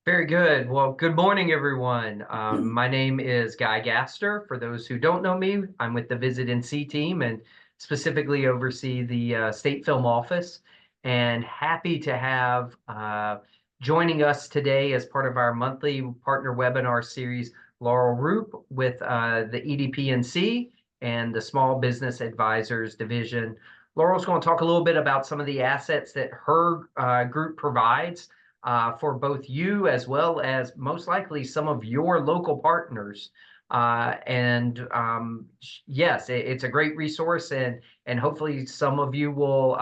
Very good. Well, good morning, everyone. My name is Guy Gaster. For those who don't know me, I'm with the Visit NC team and specifically oversee the State Film Office. And happy to have joining us today as part of our monthly partner webinar series, Laurel Roop with the EDPNC and the Small Business Advisors Division. Laurel's going to talk a little bit about some of the assets that her group provides for both you as well as most likely some of your local partners. Yes, it's a great resource, and hopefully some of you will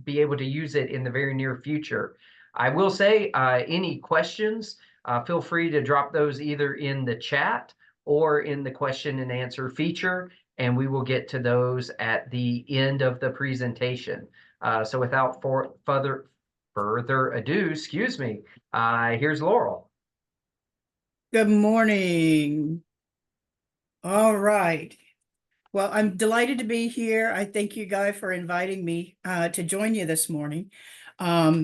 be able to use it in the very near future. I will say, any questions, feel free to drop those either in the chat or in the question and answer feature, and we will get to those at the end of the presentation. So without further ado, excuse me, here's Laurel. Good morning. All right. Well, I'm delighted to be here. I thank you, Guy, for inviting me to join you this morning. Just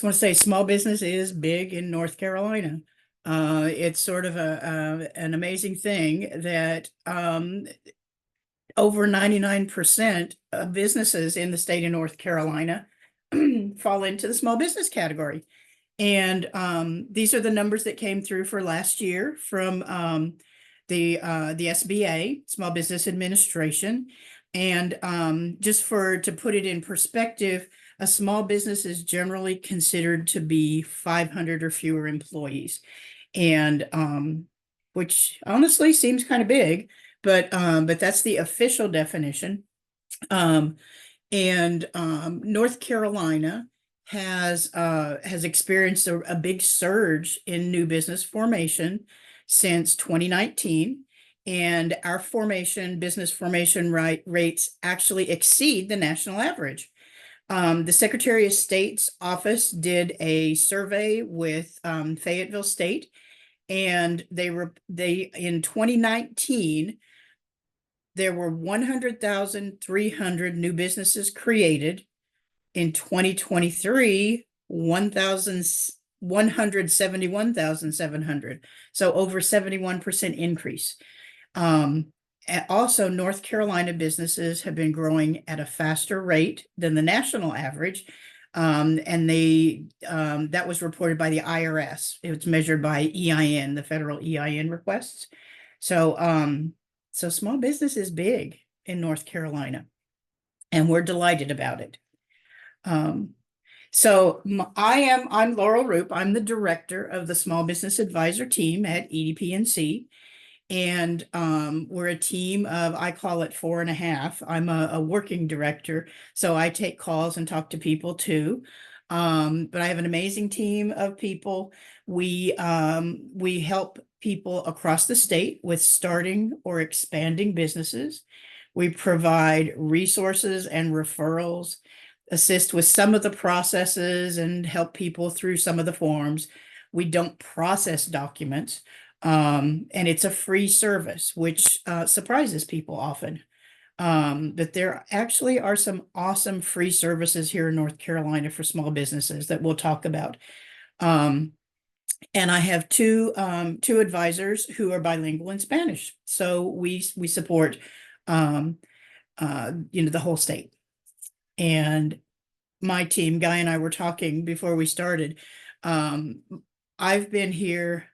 want to say small business is big in North Carolina. It's sort of an amazing thing that over 99% of businesses in the state of North Carolina fall into the small business category. And these are the numbers that came through for last year from the SBA, Small Business Administration. And just to put it in perspective, a small business is generally considered to be 500 or fewer employees, and which honestly seems kind of big, but that's the official definition. North Carolina has experienced a big surge in new business formation since 2019, and our business formation rates actually exceed the national average. The Secretary of State's office did a survey with Fayetteville State, and they in 2019 there were 100,300 new businesses created. In 2023, 171,700. So over 71% increase. Also, North Carolina businesses have been growing at a faster rate than the national average. That was reported by the IRS. It was measured by EIN, the federal EIN requests. So small business is big in North Carolina, and we're delighted about it. I'm Laurel Roop. I'm the director of the Small Business Advisor team at EDPNC. And we're a team of, I call it 4.5. I'm a working director, so I take calls and talk to people too. But I have an amazing team of people. We help people across the state with starting or expanding businesses. We provide resources and referrals, assist with some of the processes, and help people through some of the forms. We don't process documents, and it's a free service, which surprises people often. But there actually are some awesome free services here in North Carolina for small businesses that we'll talk about. And I have two advisors who are bilingual in Spanish, so we support the whole state. And my team, Guy and I were talking before we started. I've been here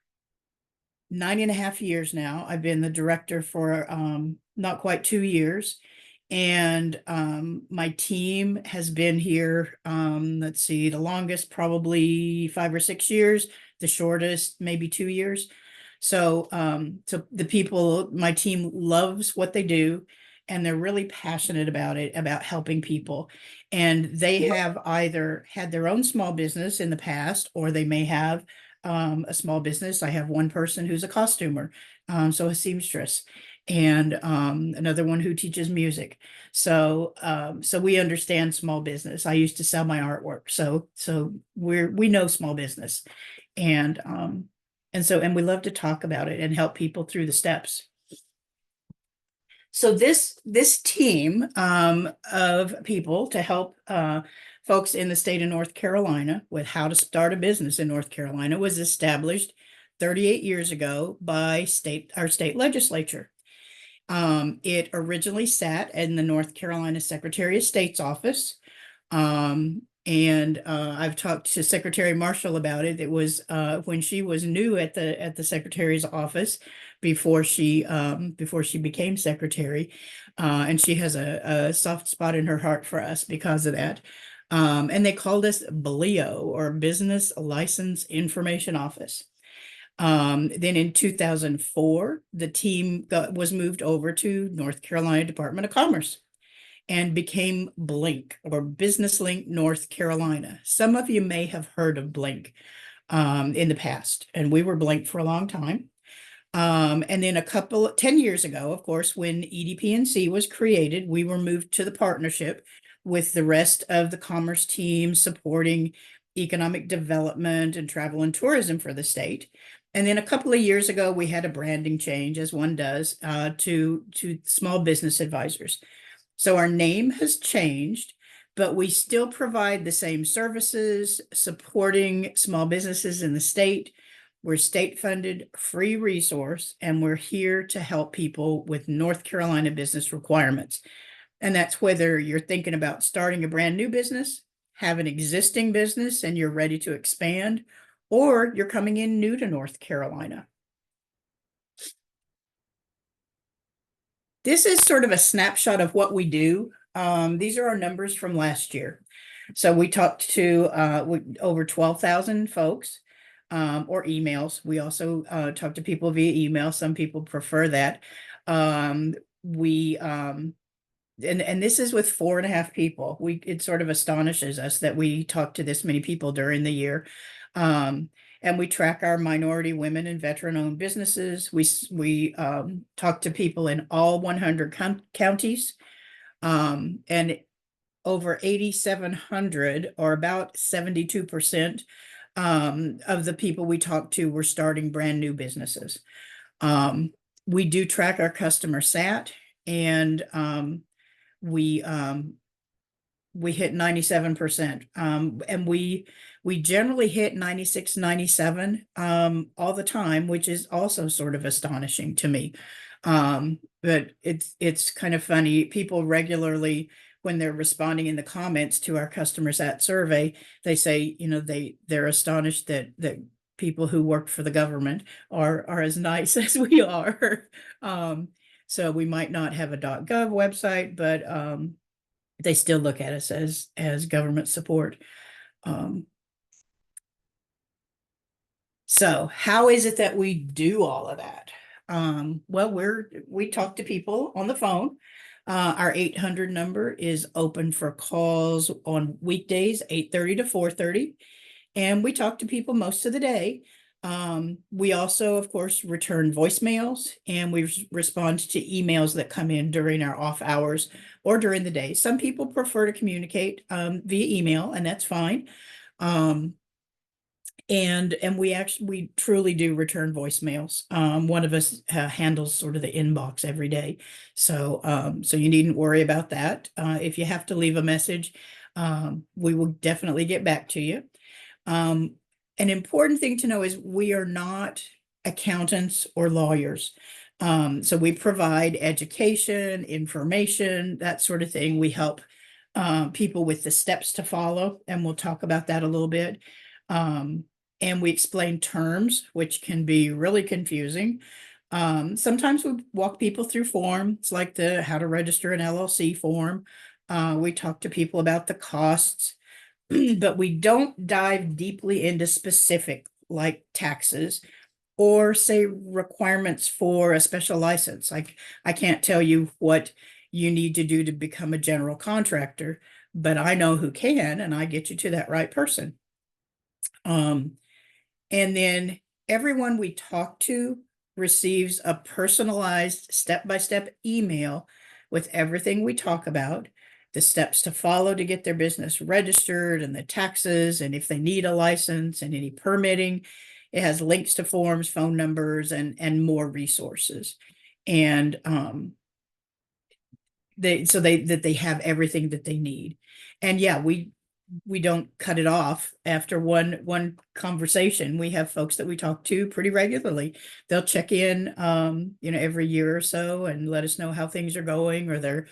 9.5 years now. I've been the director for not quite 2 years. And my team has been here, let's see, the longest probably 5 or 6 years, the shortest maybe 2 years. So the people, my team loves what they do, and they're really passionate about it, about helping people. And they have either had their own small business in the past, or they may have a small business. I have one person who's a costumer, so a seamstress, and another one who teaches music. So we understand small business. I used to sell my artwork, so we know small business, and we love to talk about it and help people through the steps. So this team of people to help folks in the state of North Carolina with how to start a business in North Carolina was established 38 years ago by our state legislature. It originally sat in the North Carolina Secretary of State's office. And I've talked to Secretary Marshall about it. It was when she was new at the Secretary's office before she became secretary. And she has a soft spot in her heart for us because of that. And they called us BLIO, or Business License Information Office. Then in 2004, the team was moved over to North Carolina Department of Commerce and became Blink, or Business Link North Carolina. Some of you may have heard of Blink in the past, and we were Blink for a long time. And then 10 years ago, of course, when EDPNC was created, we were moved to the partnership with the rest of the commerce team supporting economic development and travel and tourism for the state. And then a couple of years ago, we had a branding change, as one does, to small business advisors. So our name has changed, but we still provide the same services supporting small businesses in the state. We're state-funded, free resource, and we're here to help people with North Carolina business requirements. And that's whether you're thinking about starting a brand new business, have an existing business, and you're ready to expand, or you're coming in new to North Carolina. This is sort of a snapshot of what we do. These are our numbers from last year. So we talked to over 12,000 folks, or emails. We also talk to people via email. Some people prefer that. And this is with 4.5 people. It sort of astonishes us that we talk to this many people during the year. And we track our minority, women, and veteran-owned businesses. We talk to people in all 100 counties, and over 8,700, or about 72%, of the people we talk to were starting brand new businesses. We do track our customer sat, and we hit 97%. And we generally hit 96, 97 all the time, which is also sort of astonishing to me. But it's kind of funny. People regularly, when they're responding in the comments to our customer sat survey, they say, they're astonished that people who work for the government are as nice as we are. So we might not have a .gov website, but they still look at us as government support. So how is it that we do all of that? Well, we talk to people on the phone. Our 800 number is open for calls on weekdays, 8:30 to 4:30. And we talk to people most of the day. We also, of course, return voicemails, and we respond to emails that come in during our off hours or during the day. Some people prefer to communicate via email, and that's fine. And we truly do return voicemails. One of us handles sort of the inbox every day. So you needn't worry about that. If you have to leave a message, we will definitely get back to you. An important thing to know is we are not accountants or lawyers. So we provide education, information, that sort of thing. We help people with the steps to follow, and we'll talk about that a little bit. And we explain terms, which can be really confusing. Sometimes we walk people through forms like the how to register an LLC form. We talk to people about the costs, but we don't dive deeply into specific like taxes or say requirements for a special license. Like I can't tell you what you need to do to become a general contractor, but I know who can, and I get you to that right person. And then everyone we talk to receives a personalized step-by-step email with everything we talk about, the steps to follow to get their business registered, and the taxes, and if they need a license, and any permitting. It has links to forms, phone numbers, and more resources. And they have everything that they need. And yeah, we don't cut it off after one conversation. We have folks that we talk to pretty regularly. They'll check in every year or so and let us know how things are going, or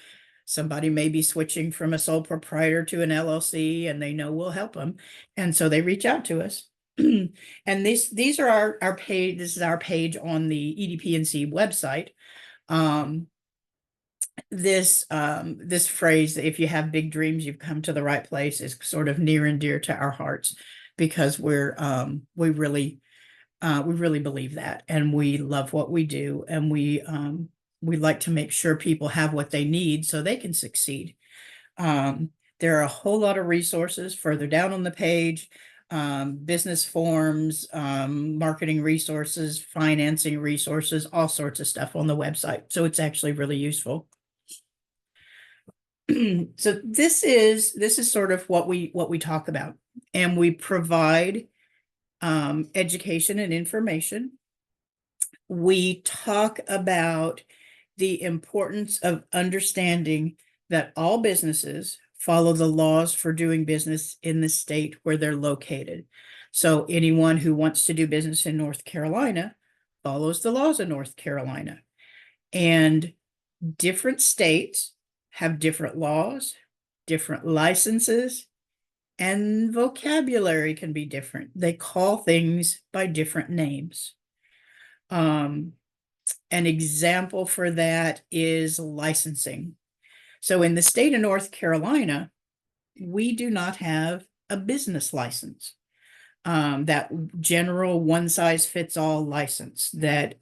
somebody may be switching from a sole proprietor to an LLC and they know we'll help them. And so they reach out to us. And these are our page. This is our page on the EDPNC website. This phrase, if you have big dreams, you've come to the right place, is sort of near and dear to our hearts, because we really believe that, and we love what we do, and we like to make sure people have what they need so they can succeed. There are a whole lot of resources further down on the page, business forms, marketing resources, financing resources, all sorts of stuff on the website. So it's actually really useful. So this is sort of what we talk about, and we provide education and information. We talk about the importance of understanding that all businesses follow the laws for doing business in the state where they're located. So anyone who wants to do business in North Carolina follows the laws of North Carolina. And different states have different laws, different licenses, and vocabulary can be different. They call things by different names. An example for that is licensing. So in the state of North Carolina, we do not have a business license. That general one-size-fits-all license that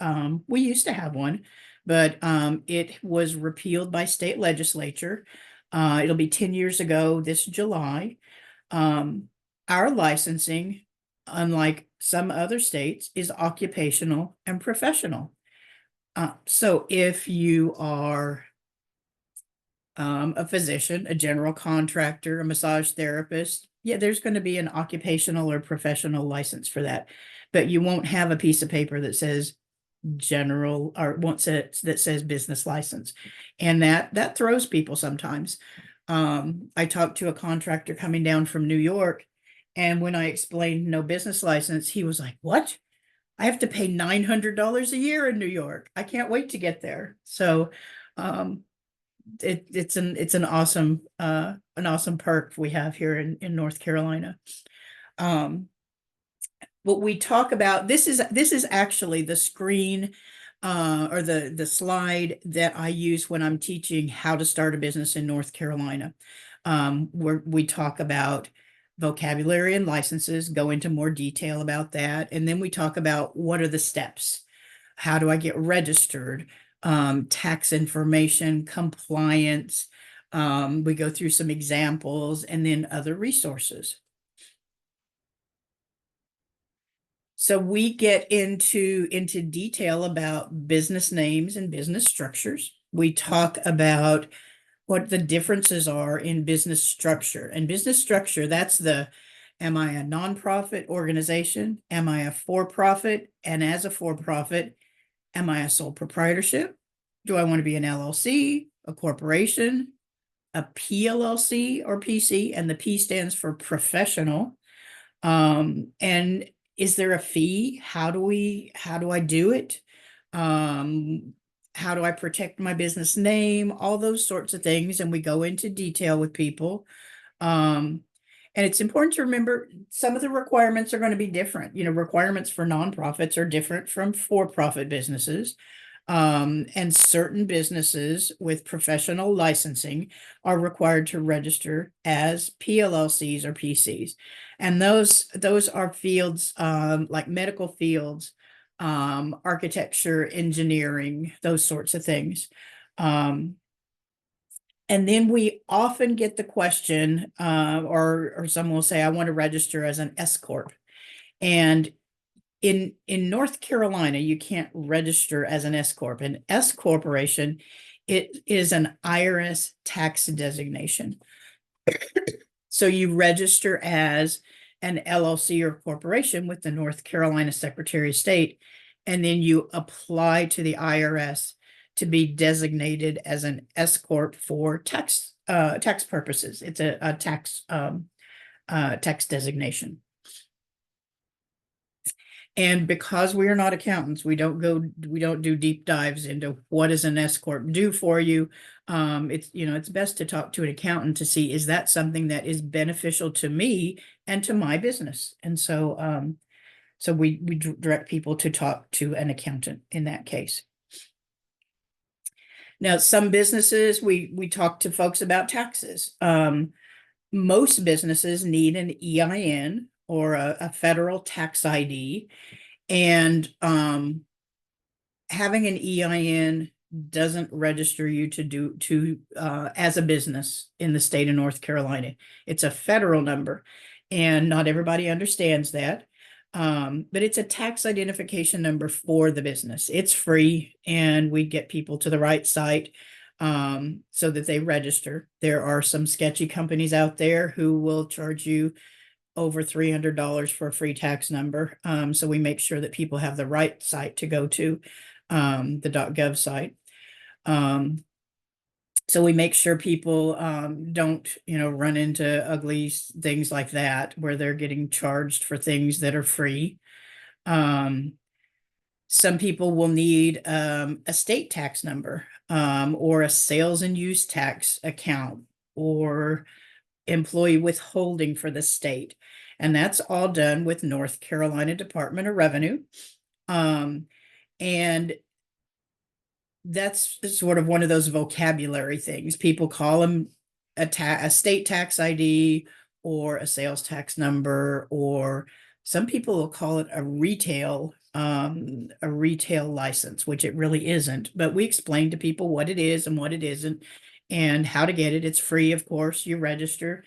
we used to have one, but it was repealed by state legislature. It'll be 10 years ago this July. Our licensing, unlike some other states, is occupational and professional. So if you are a physician, a general contractor, a massage therapist, yeah, there's going to be an occupational or professional license for that, but you won't have a piece of paper that says general, or that says business license, and that throws people sometimes. I talked to a contractor coming down from New York, and when I explained no business license, he was like, "What? I have to pay $900 a year in New York. I can't wait to get there." So it's an awesome perk we have here in North Carolina. What we talk about, this is actually the screen or the slide that I use when I'm teaching how to start a business in North Carolina, where we talk about vocabulary and licenses, go into more detail about that, and then we talk about what are the steps. How do I get registered? Tax information, compliance. We go through some examples and then other resources. So we get into detail about business names and business structures. We talk about what the differences are in business structure. And business structure, that's am I a nonprofit organization? Am I a for-profit? And as a for-profit, am I a sole proprietorship? Do I want to be an LLC, a corporation, a PLLC or PC? And the P stands for professional. And is there a fee? How do I do it? How do I protect my business name? All those sorts of things. And we go into detail with people. And it's important to remember some of the requirements are going to be different. Requirements for nonprofits are different from for-profit businesses. And certain businesses with professional licensing are required to register as PLLCs or PCs. And those are fields like medical fields, architecture, engineering, those sorts of things. And then we often get the question, or someone will say, I want to register as an S Corp. And in North Carolina, you can't register as an S Corp. An S Corporation, it is an IRS tax designation. So you register as an LLC or corporation with the North Carolina Secretary of State, and then you apply to the IRS to be designated as an S corp for tax purposes. It's a tax designation. And because we are not accountants, we don't do deep dives into what does an S corp do for you. It's best to talk to an accountant to see, is that something that is beneficial to me and to my business? And so we direct people to talk to an accountant in that case. Now, some businesses, we talk to folks about taxes. Most businesses need an EIN or a federal tax ID. And having an EIN doesn't register you as a business in the state of North Carolina. It's a federal number, and not everybody understands that. But it's a tax identification number for the business. It's free, and we get people to the right site so that they register. There are some sketchy companies out there who will charge you over $300 for a free tax number. So we make sure that people have the right site to go to, the .gov site. So we make sure people don't, run into ugly things like that, where they're getting charged for things that are free. Some people will need a state tax number, or a sales and use tax account, or employee withholding for the state. And that's all done with North Carolina Department of Revenue. And that's sort of one of those vocabulary things. People call them a state tax ID or a sales tax number, or some people will call it a retail license, which it really isn't. But we explain to people what it is and what it isn't and how to get it. It's free, of course. You register.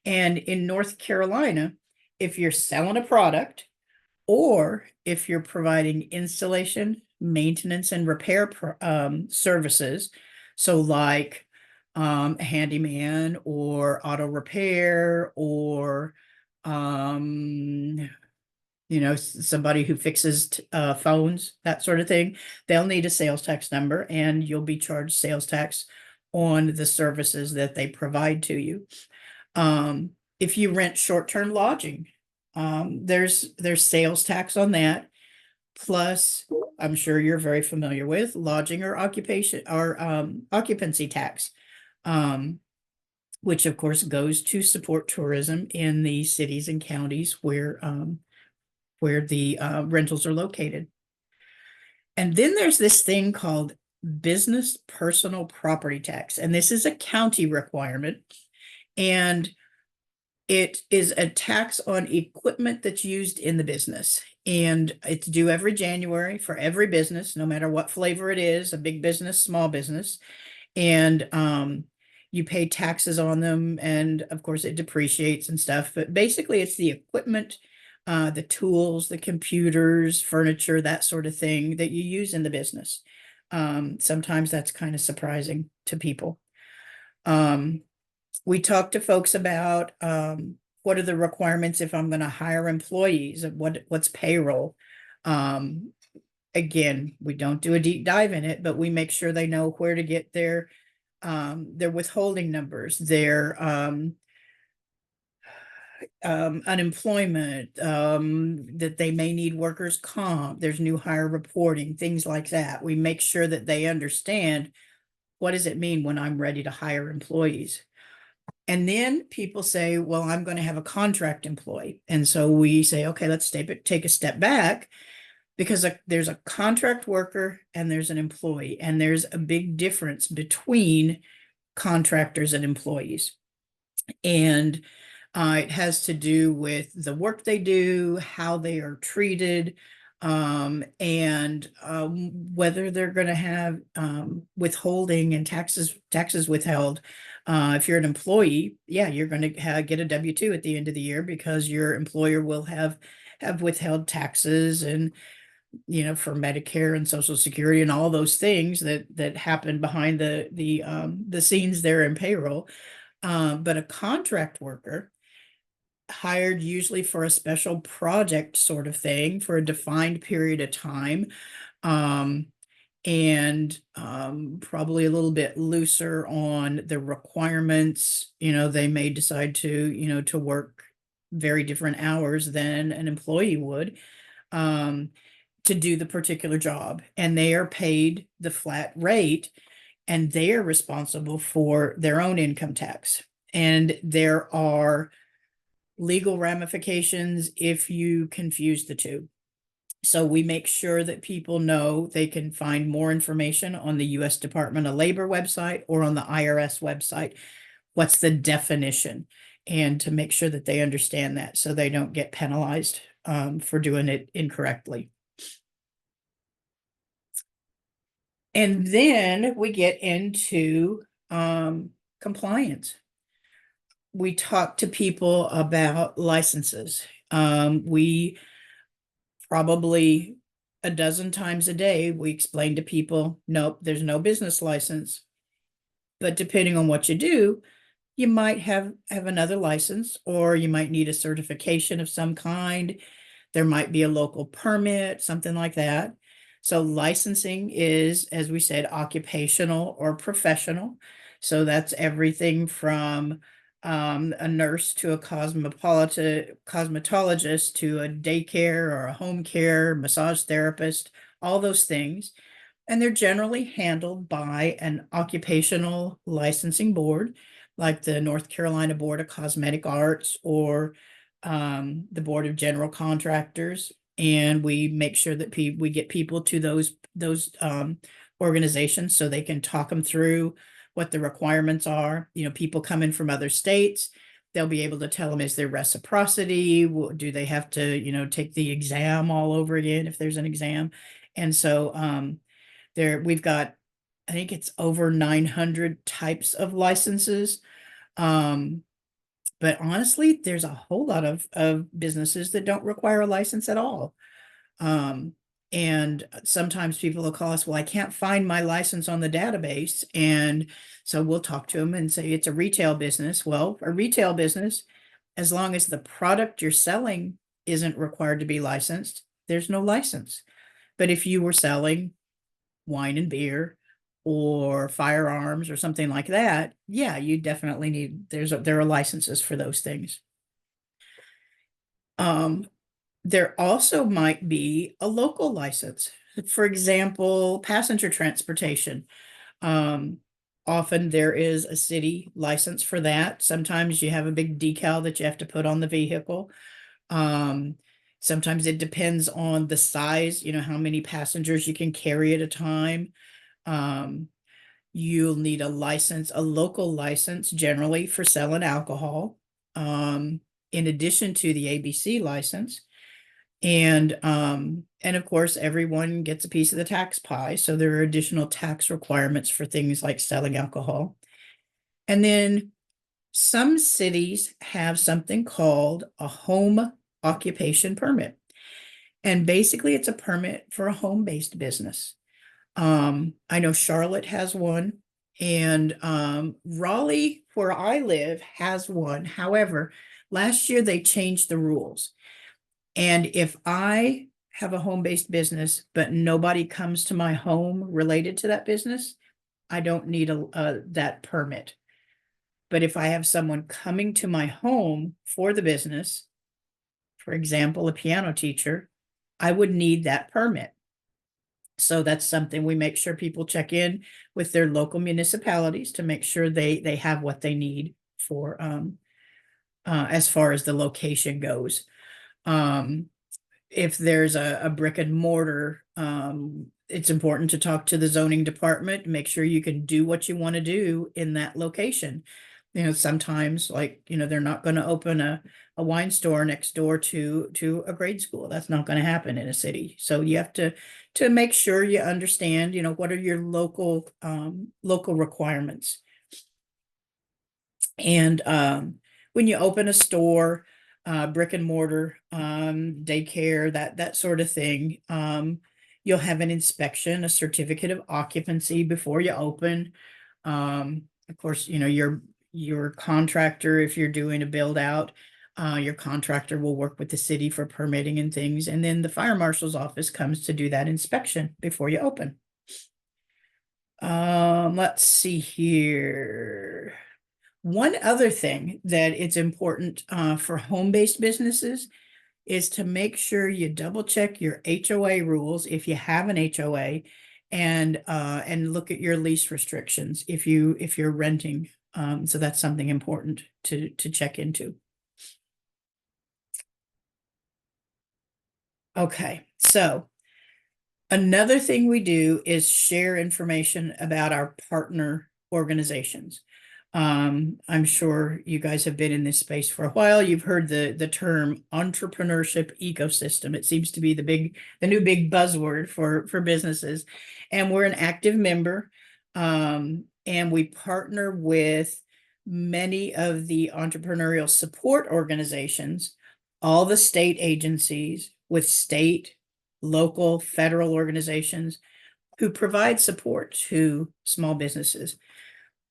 And in North Carolina, if you're selling a product, or if you're providing installation, maintenance, and repair services, so like a handyman or auto repair, or somebody who fixes phones, that sort of thing, they'll need a sales tax number, and you'll be charged sales tax on the services that they provide to you. If you rent short-term lodging, there's sales tax on that. Plus, I'm sure you're very familiar with lodging or occupancy tax, which of course goes to support tourism in the cities and counties where the rentals are located. And then there's this thing called business personal property tax, and this is a county requirement. And it is a tax on equipment that's used in the business. And it's due every January for every business, no matter what flavor it is, a big business, small business. And you pay taxes on them. And of course, it depreciates and stuff. But basically, it's the equipment, the tools, the computers, furniture, that sort of thing that you use in the business. Sometimes that's kind of surprising to people. We talk to folks about what are the requirements if I'm going to hire employees, what's payroll. Again, we don't do a deep dive in it, but we make sure they know where to get their withholding numbers, their unemployment, that they may need workers' comp, there's new hire reporting, things like that. We make sure that they understand, what does it mean when I'm ready to hire employees? And then people say, well, I'm going to have a contract employee. And so we say, okay, let's take a step back, because there's a contract worker and there's an employee, and there's a big difference between contractors and employees. And it has to do with the work they do, how they are treated, and whether they're going to have withholding and taxes withheld. If you're an employee, yeah, you're going to get a W-2 at the end of the year, because your employer will have withheld taxes, and for Medicare and Social Security and all those things that happen behind the scenes there in payroll. But a contract worker, hired usually for a special project sort of thing for a defined period of time, and probably a little bit looser on the requirements. They may decide to work very different hours than an employee would, um, to do the particular job, and they are paid the flat rate, and they are responsible for their own income tax. And there are legal ramifications if you confuse the two. So we make sure that people know they can find more information on the US Department of Labor website or on the IRS website. What's the definition? And to make sure that they understand that so they don't get penalized for doing it incorrectly. And then we get into compliance. We talk to people about licenses. We probably a dozen times a day, we explain to people, nope, there's no business license. But depending on what you do, you might have another license, or you might need a certification of some kind. There might be a local permit, something like that. So licensing is, as we said, occupational or professional. So that's everything from a nurse to a cosmetologist to a daycare or a home care massage therapist, all those things. And they're generally handled by an occupational licensing board, like the North Carolina Board of Cosmetic Arts or the Board of General Contractors. And we make sure that we get people to those organizations so they can talk them through what the requirements are. People coming from other states, they'll be able to tell them, is there reciprocity? Do they have to, take the exam all over again if there's an exam? And so we've got, I think it's over 900 types of licenses. But honestly, there's a whole lot of businesses that don't require a license at all. And sometimes people will call us, well, I can't find my license on the database. And so we'll talk to them and say, it's a retail business. Well, a retail business, as long as the product you're selling isn't required to be licensed, there's no license. But if you were selling wine and beer or firearms or something like that, yeah, you definitely need, there are licenses for those things. There also might be a local license. For example, passenger transportation. Often there is a city license for that. Sometimes you have a big decal that you have to put on the vehicle. Sometimes it depends on the size, how many passengers you can carry at a time. You'll need a license, a local license generally for selling alcohol, in addition to the ABC license. And of course, everyone gets a piece of the tax pie. So there are additional tax requirements for things like selling alcohol. And then some cities have something called a home occupation permit. And basically it's a permit for a home-based business. I know Charlotte has one, and Raleigh, where I live, has one. However, last year they changed the rules. And if I have a home-based business, but nobody comes to my home related to that business, I don't need that permit. But if I have someone coming to my home for the business, for example, a piano teacher, I would need that permit. So that's something we make sure people check in with their local municipalities to make sure they have what they need for as far as the location goes. If there's a brick and mortar, it's important to talk to the zoning department, make sure you can do what you want to do in that location. Sometimes they're not going to open a wine store next door to a grade school. That's not going to happen in a city. So you have to make sure you understand, what are your local requirements. And when you open a store, brick and mortar, daycare, that sort of thing, you'll have an inspection, a certificate of occupancy before you open. Of course, your contractor, if you're doing a build out, your contractor will work with the city for permitting and things. And then the fire marshal's office comes to do that inspection before you open. Let's see here. One other thing that it's important for home-based businesses is to make sure you double check your HOA rules if you have an HOA, and look at your lease restrictions if you're renting. So that's something important to check into. Okay, so another thing we do is share information about our partner organizations. I'm sure you guys have been in this space for a while. You've heard the term entrepreneurship ecosystem. It seems to be the new big buzzword for businesses. And we're an active member. And we partner with many of the entrepreneurial support organizations, all the state agencies with state, local, federal organizations who provide support to small businesses.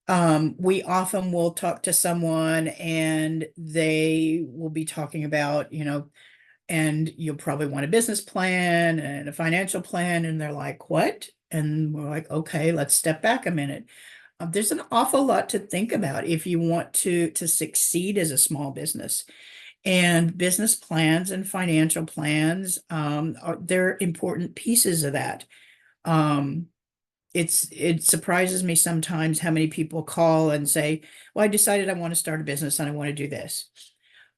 We often will talk to someone and they will be talking about, and you'll probably want a business plan and a financial plan. And they're like, what? And we're like, okay, let's step back a minute. There's an awful lot to think about if you want to succeed as a small business. And business plans and financial plans, they're important pieces of that. Um, it surprises me sometimes how many people call and say, well, I decided I want to start a business and I want to do this.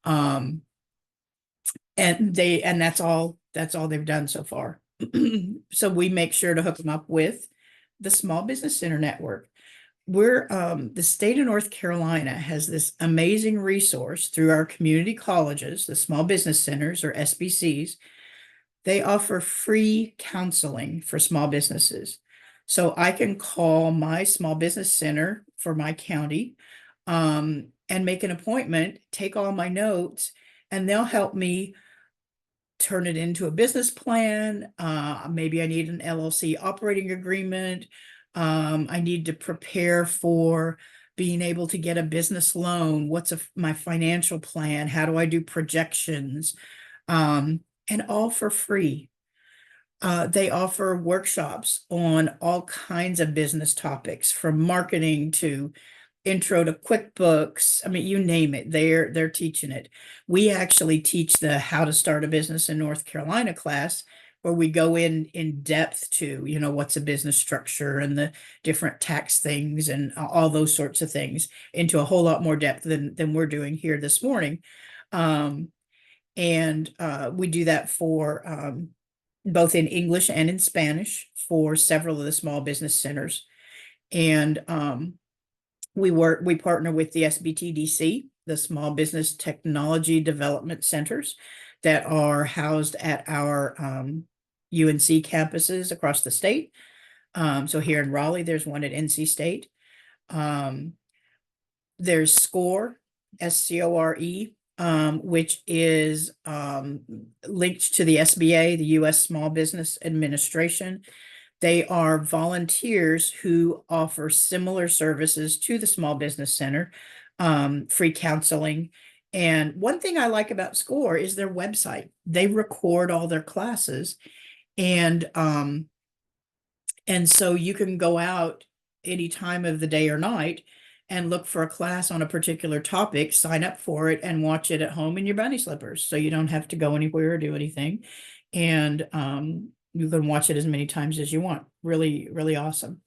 Um, and that's all they've done so far. So we make sure to hook them up with the Small Business Center Network. The state of North Carolina has this amazing resource through our community colleges, the small business centers or SBCs. They offer free counseling for small businesses. So I can call my small business center for my county, and make an appointment, take all my notes, and they'll help me turn it into a business plan. Maybe I need an LLC operating agreement. I need to prepare for being able to get a business loan. What's my financial plan? How do I do projections? And all for free. They offer workshops on all kinds of business topics, from marketing to intro to QuickBooks. I mean, you name it, they're teaching it. We actually teach the how to start a business in North Carolina class, where we go in depth to, what's a business structure and the different tax things and all those sorts of things, into a whole lot more depth than we're doing here this morning. And we do that for both in English and in Spanish for several of the small business centers. And we partner with the SBTDC, the Small Business Technology Development Centers, that are housed at our UNC campuses across the state. So here in Raleigh, there's one at NC State. There's SCORE, SCORE, which is linked to the SBA, the U.S. Small Business Administration. They are volunteers who offer similar services to the Small Business Center, free counseling. And one thing I like about SCORE is their website. They record all their classes, and so you can go out any time of the day or night and look for a class on a particular topic, sign up for it, and watch it at home in your bunny slippers. So you don't have to go anywhere or do anything. And you can watch it as many times as you want. Really, really awesome.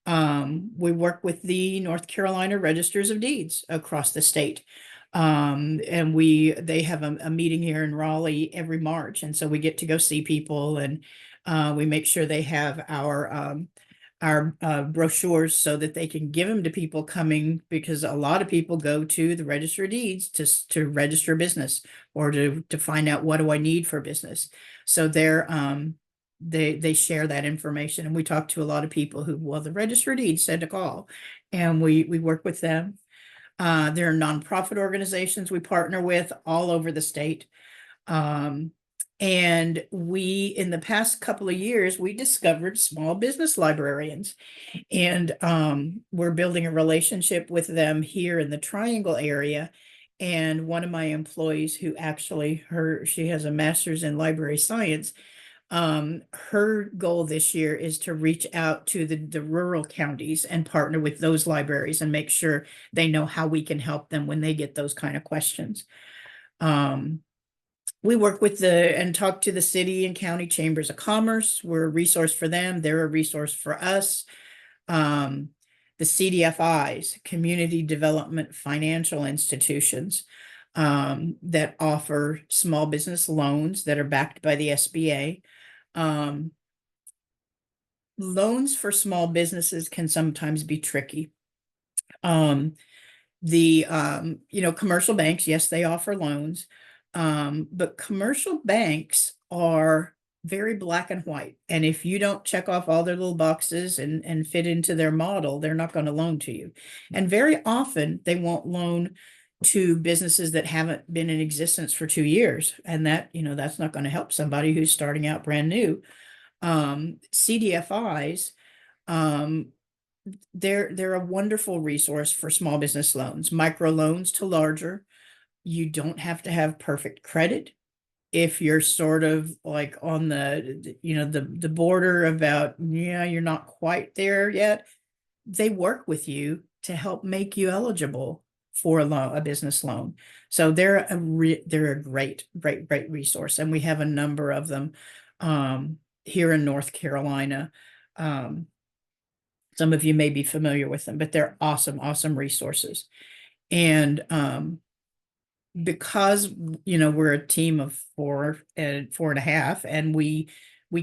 We work with the North Carolina Registers of Deeds across the state. And they have a meeting here in Raleigh every March. And so we get to go see people, and we make sure they have our brochures so that they can give them to people coming, because a lot of people go to the Register of Deeds to register business, or to find out, what do I need for business. So they share that information, and we talk to a lot of people who, well, the Register of Deeds said to call, and we work with them. There are nonprofit organizations we partner with all over the state. And in the past couple of years, we discovered small business librarians, and we're building a relationship with them here in the Triangle area. And one of my employees, who actually she has a master's in library science, Her goal this year is to reach out to the rural counties and partner with those libraries and make sure they know how we can help them when they get those kind of questions. We work with and talk to the city and county chambers of commerce. We're a resource for them. They're a resource for us. The CDFIs, Community Development Financial Institutions, that offer small business loans that are backed by the SBA. Loans for small businesses can sometimes be tricky. Commercial banks, yes, they offer loans. But commercial banks are very black and white. And if you don't check off all their little boxes and fit into their model, they're not going to loan to you. And very often they won't loan to businesses that haven't been in existence for 2 years. And that's not going to help somebody who's starting out brand new. CDFIs, they're a wonderful resource for small business loans, micro loans to larger. You don't have to have perfect credit. If you're sort of like on the border about, yeah, you're not quite there yet, they work with you to help make you eligible for a business loan. So they're a great resource, and we have a number of them here in North Carolina. Some of you may be familiar with them, but they're awesome resources. And because we're a team of four and a half, and we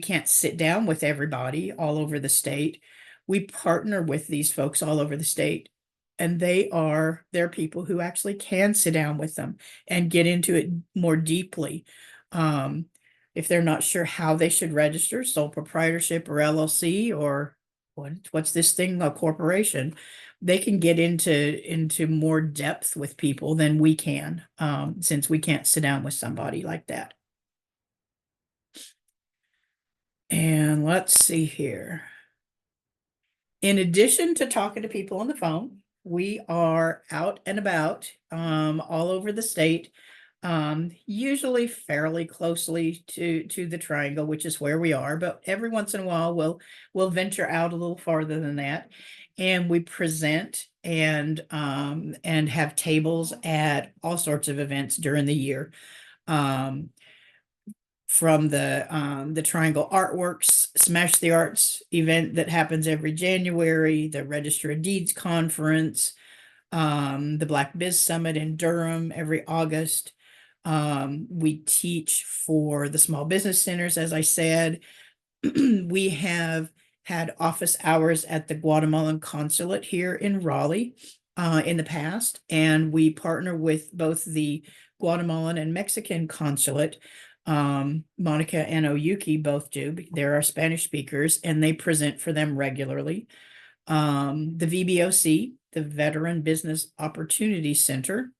can't sit down with everybody all over the state, we partner with these folks all over the state, and they're people who actually can sit down with them and get into it more deeply. If they're not sure how they should register, sole proprietorship or LLC, or what's this thing, a corporation, they can get into more depth with people than we can, since we can't sit down with somebody like that. And let's see here. In addition to talking to people on the phone, we are out and about all over the state, usually fairly closely to the Triangle, which is where we are, but every once in a while we'll venture out a little farther than that, and we present and have tables at all sorts of events during the year. From the Triangle Artworks Smash the Arts event that happens every January, the Register of Deeds Conference, the Black Biz Summit in Durham every August. We teach for the small business centers, as I said. We have had office hours at the Guatemalan consulate here in Raleigh in the past, and we partner with both the Guatemalan and Mexican consulate. Monica and Oyuki both do. They're our Spanish speakers, and they present for them regularly. The VBOC, the Veteran Business Opportunity Center,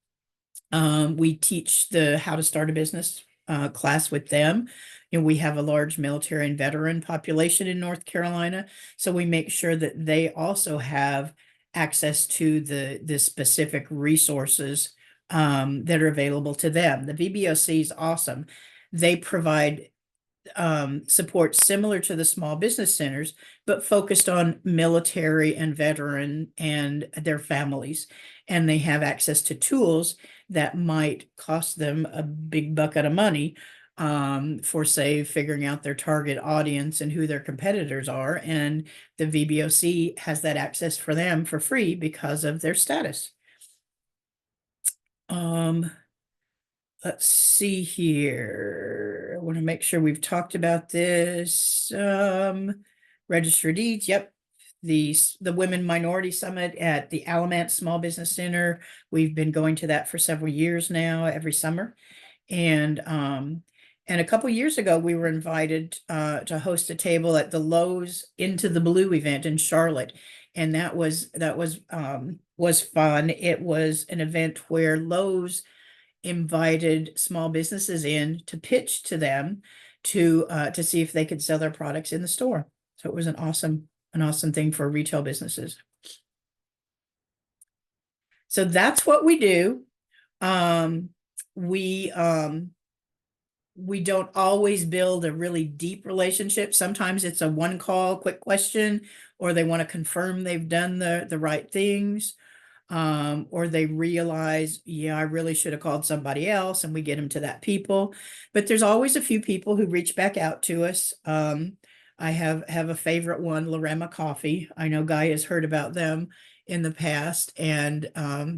we teach the How to Start a Business class with them. We have a large military and veteran population in North Carolina, so we make sure that they also have access to the specific resources that are available to them. The VBOC is awesome. They provide support similar to the small business centers, but focused on military and veteran and their families. And they have access to tools that might cost them a big bucket of money for, say, figuring out their target audience and who their competitors are. And the VBOC has that access for them for free because of their status. Let's see here. I want to make sure we've talked about this. Register deeds. Yep. The Women Minority Summit at the Alamance Small Business Center. We've been going to that for several years now, every summer. And a couple years ago, we were invited to host a table at the Lowe's Into the Blue event in Charlotte. And that was fun. It was an event where Lowe's invited small businesses in to pitch to them to see if they could sell their products in the store. So it was an awesome thing for retail businesses. So that's what we do. We we don't always build a really deep relationship. Sometimes it's a one call, quick question, or they want to confirm they've done the right things. Or they realize, yeah, I really should have called somebody else, and we get them to that people. But there's always a few people who reach back out to us. I have a favorite one, Lorema Coffee. I know Guy has heard about them in the past, and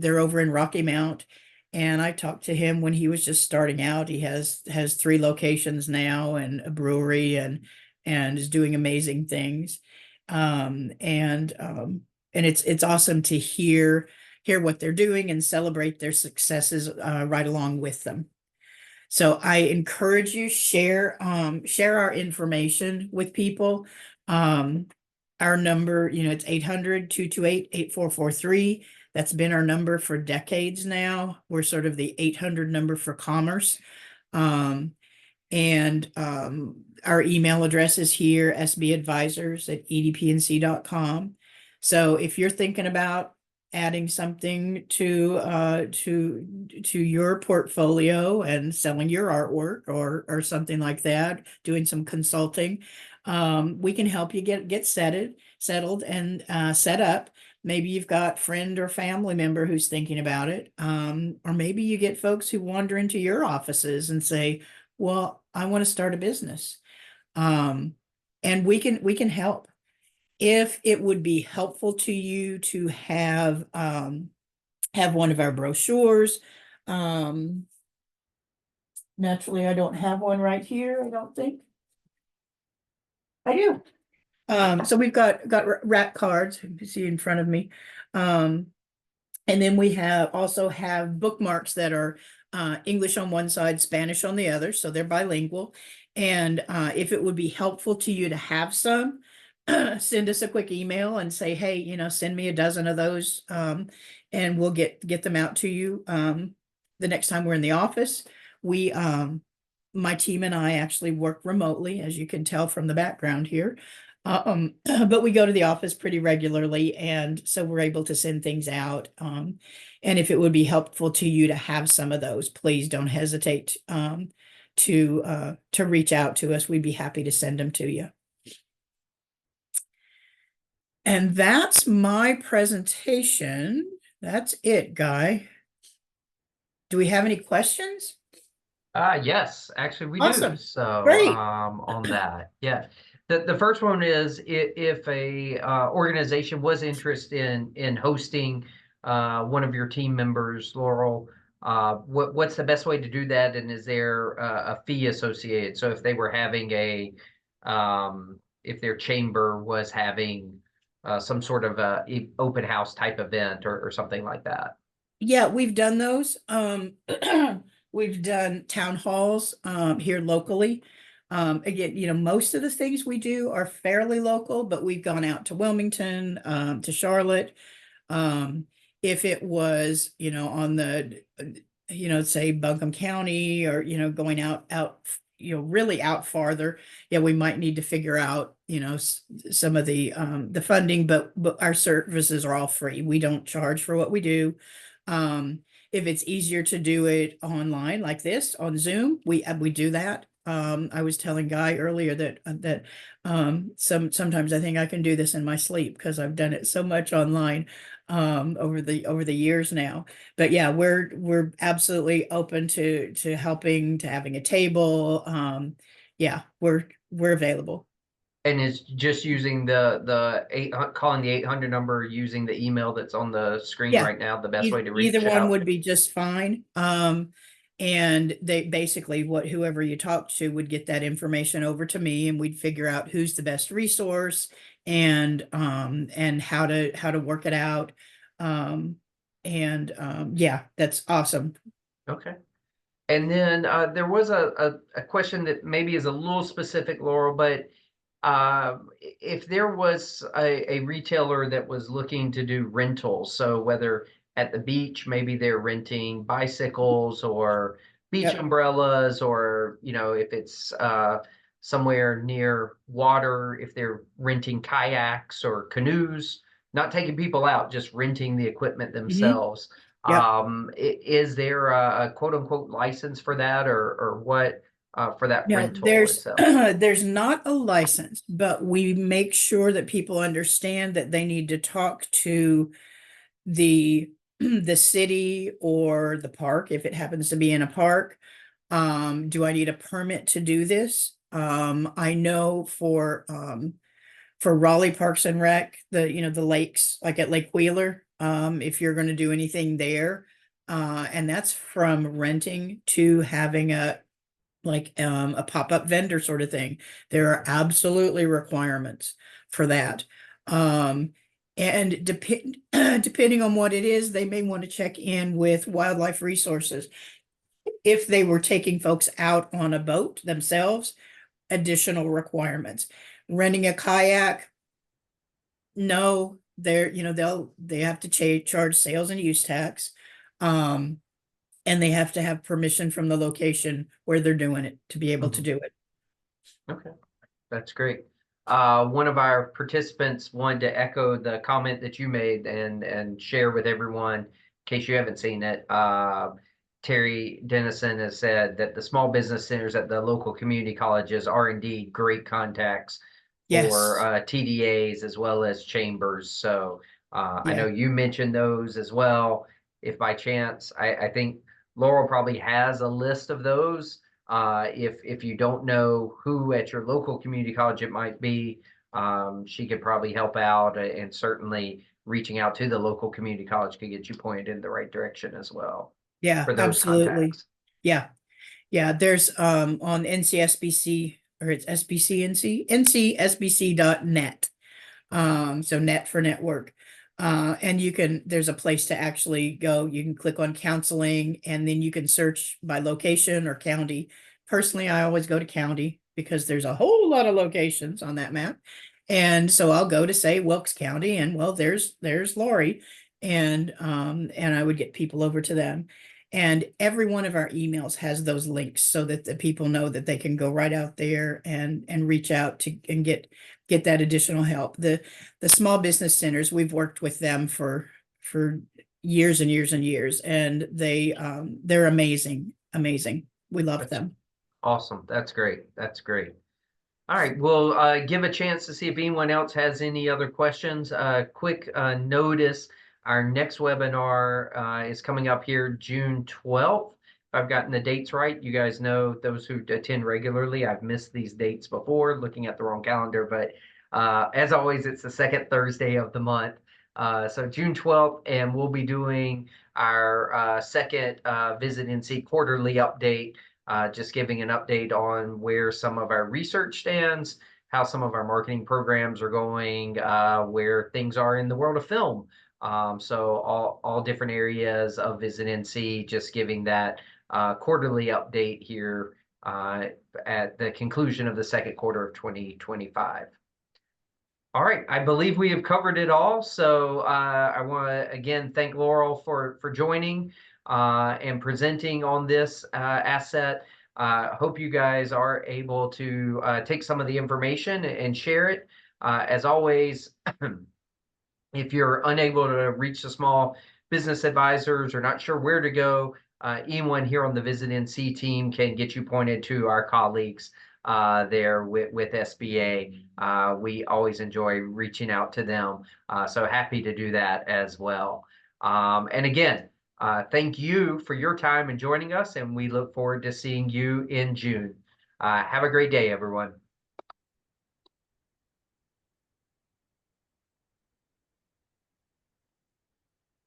they're over in Rocky Mount. And I talked to him when he was just starting out. He has 3 locations now and a brewery, and is doing amazing things. And it's awesome to hear what they're doing and celebrate their successes right along with them. So I encourage you, share our information with people. Um, our number, it's 800-228-8443. That's been our number for decades now. We're sort of the 800 number for commerce. And our email address is here, sbadvisors@edpnc.com. So if you're thinking about adding something to your portfolio and selling your artwork or something like that, doing some consulting, we can help you get settled and set up. Maybe you've got friend or family member who's thinking about it. Or maybe you get folks who wander into your offices and say, well, I want to start a business. And we can help. If it would be helpful to you to have one of our brochures. Naturally, I don't have one right here, I don't think. I do. So we've got rat cards, you can see in front of me. And then we also have bookmarks that are English on one side, Spanish on the other, so they're bilingual. And if it would be helpful to you to have some, send us a quick email and say, hey, send me a dozen of those, and we'll get them out to you the next time we're in the office. My team and I actually work remotely, as you can tell from the background here. But we go to the office pretty regularly, and so we're able to send things out. And if it would be helpful to you to have some of those, please don't hesitate to reach out to us. We'd be happy to send them to you. And that's my presentation. That's it, Guy. Do we have any questions? Yes, actually we do. Awesome. So Great. on that, yeah. The first one is if a organization was interested in hosting one of your team members, Laurel, what's the best way to do that? And is there a fee associated? So if they were having if their chamber was having some sort of open house type event or something like that. Yeah, we've done those. We've done town halls here locally. Again, most of the things we do are fairly local, but we've gone out to Wilmington, to Charlotte. If it was, on the, say Buncombe County, or, going out, really out farther, yeah, we might need to figure out, some of the funding, but our services are all free. We don't charge for what we do. If it's easier to do it online like this on Zoom, we do that. I was telling Guy earlier that sometimes I think I can do this in my sleep because I've done it so much online over the years now. But yeah, we're absolutely open to helping, to having a table. Yeah, we're available. And it's just using calling the 800 number, using the email that's on the screen Yeah, right now, the best way to either reach one out. would be just fine. And they basically, whoever you talk to would get that information over to me, and we'd figure out who's the best resource and how to work it out. Yeah, that's awesome. Okay. And then there was a question that maybe is a little specific, Laurel, but if there was a retailer that was looking to do rentals, so whether at the beach, maybe they're renting bicycles or beach Yep. umbrellas, or if it's somewhere near water, if they're renting kayaks or canoes, not taking people out, just renting the equipment Mhm. themselves. Yep. Is there a quote unquote license for that, or what? for that No, rental there's itself? there's not a license, but we make sure that people understand that they need to talk to the the city or the park if it happens to be in a park. Do I need a permit to do this? I know for Raleigh Parks and Rec, the lakes, like at Lake Wheeler, if you're going to do anything there, and that's from renting to having a pop-up vendor sort of thing. There are absolutely requirements for that. And depending on what it is, they may want to check in with wildlife resources. If they were taking folks out on a boat themselves, additional requirements. Renting a kayak, no, they have to charge sales and use tax. Um, and they have to have permission from the location where they're doing it to be able to Mhm. do it. Okay, that's great. One of our participants wanted to echo the comment that you made and share with everyone, in case you haven't seen it. Terry Dennison has said that the small business centers at the local community colleges are indeed great contacts for Yes, TDAs as well as chambers. So I know yeah, you mentioned those as well. If by chance, I think Laurel probably has a list of those. If you don't know who at your local community college it might be, she could probably help out, and certainly reaching out to the local community college could get you pointed in the right direction as well yeah, for those absolutely. contacts. Yeah, yeah, there's on NCSBC, or it's SBCNC, ncsbc.net. So net for network. And there's a place to actually go. You can click on counseling and then you can search by location or county. Personally, I always go to county because there's a whole lot of locations on that map. And so I'll go to say Wilkes County and well, there's Lori, and I would get people over to them. And every one of our emails has those links so that the people know that they can go right out there and reach out to and get that additional help. The small business centers, we've worked with them for years and years and years, and they're amazing, amazing. We love That's them. awesome. That's great. That's great. All right, we'll give a chance to see if anyone else has any other questions. Quick notice, our next webinar is coming up here June 12th. If I've gotten the dates right, you guys know those who attend regularly, I've missed these dates before looking at the wrong calendar, but as always, it's the second Thursday of the month. So June 12th, and we'll be doing our second Visit NC quarterly update, just giving an update on where some of our research stands, how some of our marketing programs are going, where things are in the world of film. So all different areas of Visit NC, just giving that quarterly update here at the conclusion of the second quarter of 2025. All right, I believe we have covered it all. So I want to again thank Laurel for joining and presenting on this asset. Hope you guys are able to take some of the information and share it. As always, if you're unable to reach the small business advisors or not sure where to go, anyone here on the Visit NC team can get you pointed to our colleagues there with SBA. We always enjoy reaching out to them. So happy to do that as well. And again, thank you for your time and joining us, and we look forward to seeing you in June. Have a great day, everyone.